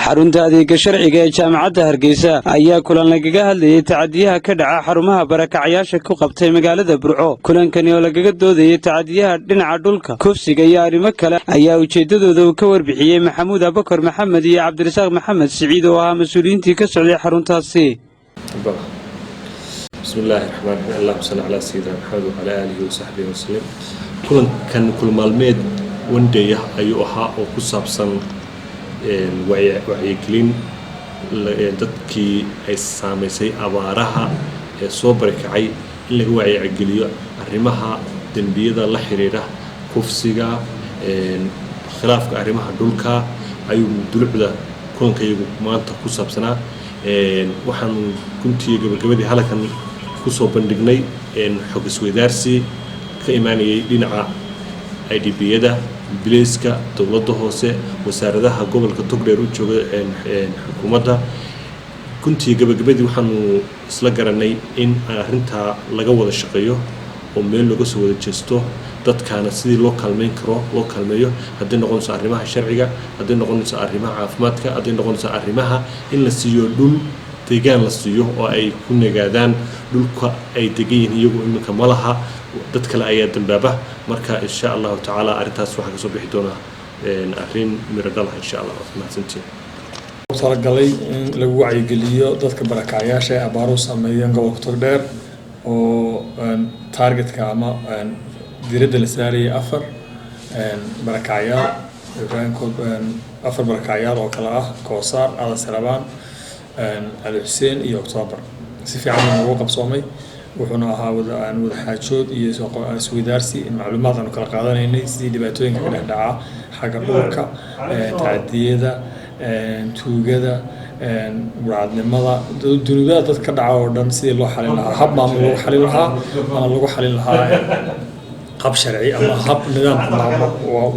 xarunta adeegga sharciga ee jaamacadda Hargeysa ayaa kulan lagaga hadlayay tacadiyaha ka dhaca xarumaha barakacyaasha ku qabtay magaalada Burco. Kulankani oo lagaga doodayay tacadiyaha dhinaca dhulka, kufsiga iyo arrimo kale ayaa ujeedadooda uu ka warbixiyay Maxamuud Abakar Maxamed iyo Cabdirasaaq Maxamed Siciid oo ahaa mas'uuliyiintii ka socday xaruntaasi. Bismillaahi Rahmaani Rahiim. Allahumma salli ala sayyidina Muhammad wa ala alihi wa sahbihi wa sallam. Kulankan kulmaalmeed wandeeya ayuu ahaa oo ku saabsan wacyigelin dadkii ay saamaysay abaaraha ee soo barakacay in laga wacyigeliyo arrimaha dambiyada la xiriira kufsiga, khilaafka arrimaha dhulka ayuu dulucda kulankayagu maanta ku saabsanaa. waxaan runtii gabagabadii halkan ku soo bandhignay xog isweydaarsi ka imaanayay dhinaca IDP-yada, bilayska, dowladda hoose, wasaaradaha gobolka Togdheer u jooga xukuumadda. Runtii gabagabadii waxaanu isla garanay in arrinta laga wada shaqeeyo oo meel laga soo wada jeesto dadkaana sidii loo kaalmeyn karo loo kaalmeeyo, haddii noqonayso arrimaha sharciga, haddii noqonayso arrimaha caafimaadka, haddii noqonayso arrimaha in la siiyo dhul deegaan la siiyo oo ay ku nagaadaan dhulka ay degan yihiin iyagu iminka ma laha, dad kale ayaa dambaaba. marka insha allahu tacaala arrintaas waxaa kasoo bixi doonaa arrin miro dhal ah insha allah. mahadsantiin. talagalay in lagu wacyigeliyo dadka barakacyaasha ee abaaruhu saameeyeen gobolka Togdheer oo targetka ama diiradda la saarayay afar barakacyaal oo kala ah Koosaar, Aadan Salabaan, Ali Xuseen iyo Oktoobar. si fiican ugu qabsoomay wuxuuna ahaa wada xaajood iyo isweydaarsi in macluumaad aan kala qaadanaynay sidii dhibaatooyinka ka dhex dhaca xagga dhulka, tacadiyada, tuugada, muraadnimada, dunuubada dadka dhaca oo dhan sidii loo xalin lahaa, hab maamul lagu xalin lahaa ama lagu xalin lahaa hab sharci ama hab nidaamka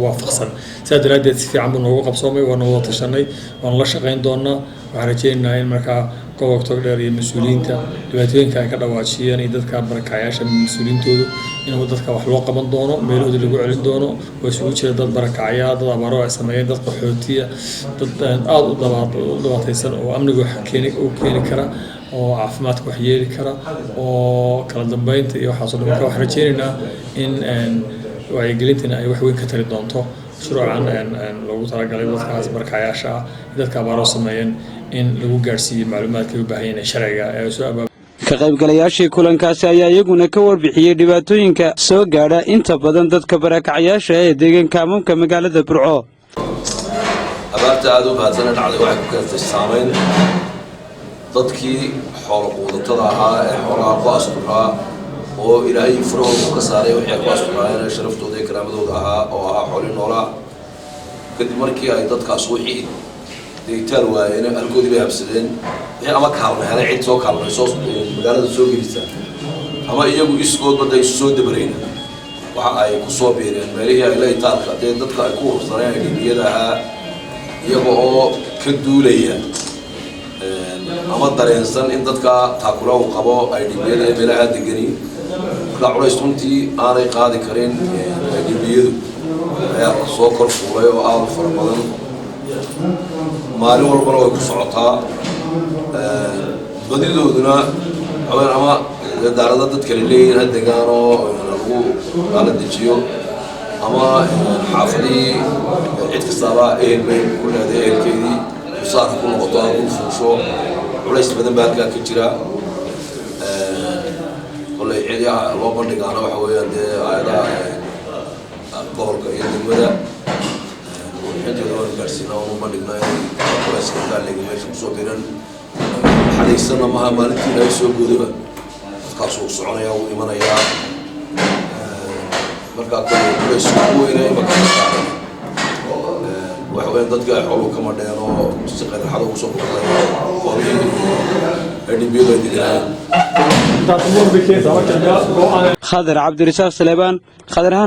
waafaqsan. sidaa daraaddeed si fiican buu noogu qabsoomay, waana wada tashanay, waana la shaqayn doonaa. waxaan rajaynaynaa in markaa gobolka Togdheer iyo mas'uuliyiinta dhibaatooyinka ay ka dhawaajiyeen iyo dadka barakacyaasha mas'uuliyiintoodu in dadka wax loo qaban doono, meelahooda lagu celin doono. oo isugu jira dad barakacaya, dad abaaro ay sameeyeen, dad qaxootiya, dad aad u dhibaataysan oo amniga keeni kara, oo caafimaadka wax yeeli kara, oo kala dambeynta iyo waxaas oo dhan. waxaan rajaynaynaa in wacyigelintani ay wax weyn ka tari doonto shuruucan loogu talagalay dadkaas barakacyaasha ah, dadka abaaro sameeyeen in lagu gaarsiiyo macluumaadka ay u baahan yihiin sharciga ee soo ka qaybgalayaashii kulankaasi ayaa iyaguna ka warbixiyay dhibaatooyinka soo gaadha inta badan dadka barakacyaasha ee deegaanka amamka magaalada Burco. abaarta aad u baahsan dhacday waxay ku keentay saameyn dadkii xoolo quudatada ahaa ee xoolaha ku asturaa oo ilaahay furahooda ka saaray waxay ku asturaayeen sharaftooda iyo karaamadooda ahaa oo ahaa xoolo noolaa. kadib markii ay dadkaas wixii deetaan waayeen alkoodii bay habsadeen, wixii ama kaalmeelay cid soo kaalmayso magaalada soo gelisa ama iyagu iskoodba day soo dabareen waxa ay ku soo biireen meelihii ay leeytaalka dadka ay ku urursaneen IDP-yada ahaa iyaga oo ka duulaya ama dareensan in dadka taakula uu qabo IDP-yada ee meelaha degani marka culays runtii aanay qaadi karin IDP-yadu ayaa soo kor fuulay oo aad u fara badan. maalin walbana way ku socotaa, badidooduna haween ama daarada dadka leeyihiin deegaan oo lagu kala dejiyo ama xaafadii cid kastaba bay ku leedahay ehelkeedii saar ku noqoto aan ku fuusho culays badan baa halkaa ka jira. kolay ciidaha loo bandhigaana waxa weeyaan ayadaha gobolka iyo degmada inta loo gaarsiina oo bandhignaa culayska gaaleega meesha kusoo biran xadaysana maha maalintii ay soo goodaba dadkaas uu soconaya uu imanayaa. markaa culaysku weynay marka waxa weeyaan dadka ay xooluhu kama dheen oo si qaraxada ugu soo baxay qoomihii IDP-yadu ay deganayeen. Khadar Cabdirasaaq Salebaan, Khadar Hanad.